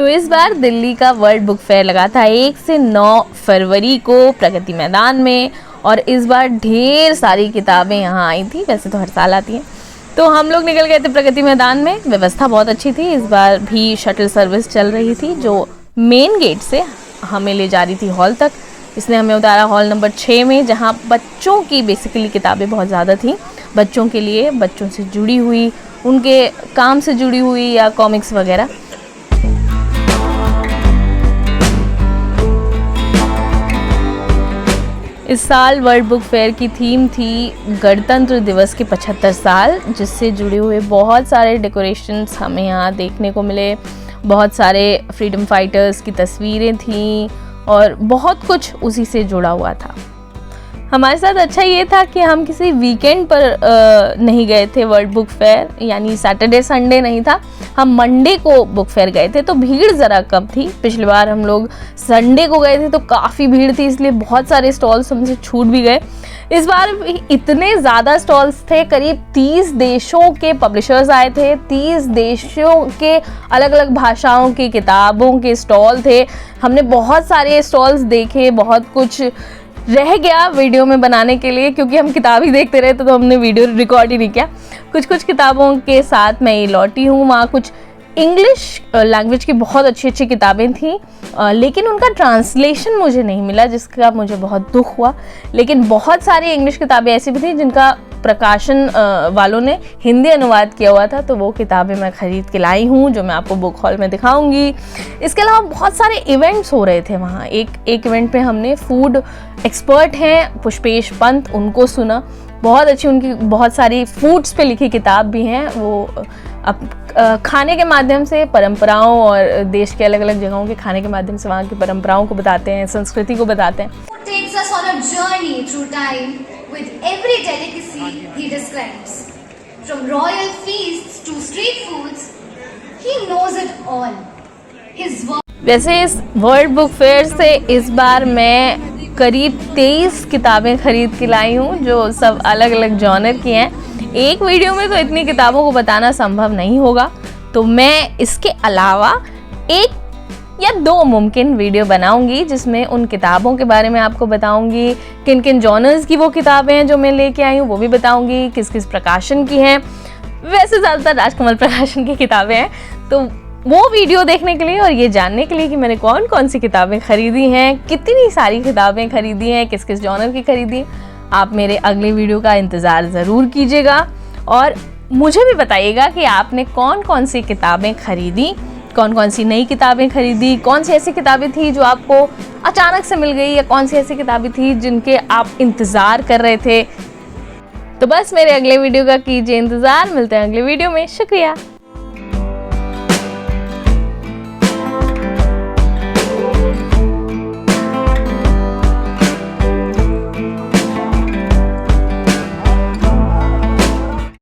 तो इस बार दिल्ली का वर्ल्ड बुक फेयर लगा था 1 से 9 फरवरी को प्रगति मैदान में, और इस बार ढेर सारी किताबें यहाँ आई थी। वैसे तो हर साल आती हैं। तो हम लोग निकल गए थे प्रगति मैदान में। व्यवस्था बहुत अच्छी थी। इस बार भी शटल सर्विस चल रही थी जो मेन गेट से हमें ले जा रही थी हॉल तक। इसने हमें उतारा हॉल नंबर 6 में, जहाँ बच्चों की बेसिकली किताबें बहुत ज़्यादा थी। बच्चों के लिए, बच्चों से जुड़ी हुई, उनके काम से जुड़ी हुई या कॉमिक्स वगैरह। इस साल वर्ल्ड बुक फेयर की थीम थी गणतंत्र दिवस के 75 साल, जिससे जुड़े हुए बहुत सारे डेकोरेशंस हमें यहाँ देखने को मिले। बहुत सारे फ्रीडम फाइटर्स की तस्वीरें थीं और बहुत कुछ उसी से जुड़ा हुआ था। हमारे साथ अच्छा ये था कि हम किसी वीकेंड पर नहीं गए थे वर्ल्ड बुक फेयर, यानी सैटरडे संडे नहीं था। हम मंडे को बुक फेयर गए थे, तो भीड़ ज़रा कम थी। पिछली बार हम लोग संडे को गए थे तो काफ़ी भीड़ थी, इसलिए बहुत सारे स्टॉल्स हमसे छूट भी गए। इस बार इतने ज़्यादा स्टॉल्स थे, करीब 30 देशों के पब्लिशर्स आए थे। 30 देशों के अलग अलग भाषाओं की किताबों के स्टॉल थे। हमने बहुत सारे स्टॉल्स देखे। बहुत कुछ रह गया वीडियो में बनाने के लिए, क्योंकि हम किताब ही देखते रहे तो हमने वीडियो रिकॉर्ड ही नहीं किया। कुछ किताबों के साथ मैं ये लौटी हूँ। वहाँ कुछ इंग्लिश लैंग्वेज की बहुत अच्छी अच्छी किताबें थीं, लेकिन उनका ट्रांसलेशन मुझे नहीं मिला, जिसका मुझे बहुत दुख हुआ। लेकिन बहुत सारी इंग्लिश किताबें ऐसी भी थी जिनका प्रकाशन वालों ने हिंदी अनुवाद किया हुआ था, तो वो किताबें मैं ख़रीद के लाई हूँ, जो मैं आपको बुक हॉल में दिखाऊंगी। इसके अलावा बहुत सारे इवेंट्स हो रहे थे वहाँ। एक इवेंट पे हमने फूड एक्सपर्ट हैं पुष्पेश पंत, उनको सुना। बहुत अच्छी उनकी बहुत सारी फूड्स पे लिखी किताब भी हैं। वो खाने के माध्यम से परंपराओं और देश के अलग अलग जगहों के खाने के माध्यम से वहाँ की परंपराओं को बताते हैं, संस्कृति को बताते हैं। Takes us on a journey through time with every delicacy he describes. From royal feasts to street foods, he knows it all. His वैसे इस वर्ल्ड बुक फेयर से इस बार मैं करीब 23 किताबें खरीद के लाई हूँ, जो सब अलग अलग जॉनर की हैं। एक वीडियो में तो इतनी किताबों को बताना संभव नहीं होगा, तो मैं इसके अलावा 1 या 2 मुमकिन वीडियो बनाऊंगी, जिसमें उन किताबों के बारे में आपको बताऊंगी। किन किन जॉनर्स की वो किताबें हैं जो मैं लेके आई हूँ, वो भी बताऊंगी। किस किस प्रकाशन की हैं। वैसे ज़्यादातर राजकमल प्रकाशन की किताबें हैं। तो वो वीडियो देखने के लिए और ये जानने के लिए कि मैंने कौन कौन सी किताबें खरीदी हैं, कितनी सारी किताबें खरीदी हैं, किस किस जॉनर की खरीदी, आप मेरे अगले वीडियो का इंतज़ार ज़रूर कीजिएगा। और मुझे भी बताइएगा कि आपने कौन कौन सी किताबें खरीदी, कौन कौन सी नई किताबें खरीदी, कौन सी ऐसी किताबें थी जो आपको अचानक से मिल गई, या कौन सी ऐसी किताबें थी जिनके आप इंतज़ार कर रहे थे। तो बस मेरे अगले वीडियो का कीजिए इंतज़ार। मिलते हैं अगले वीडियो में। शुक्रिया।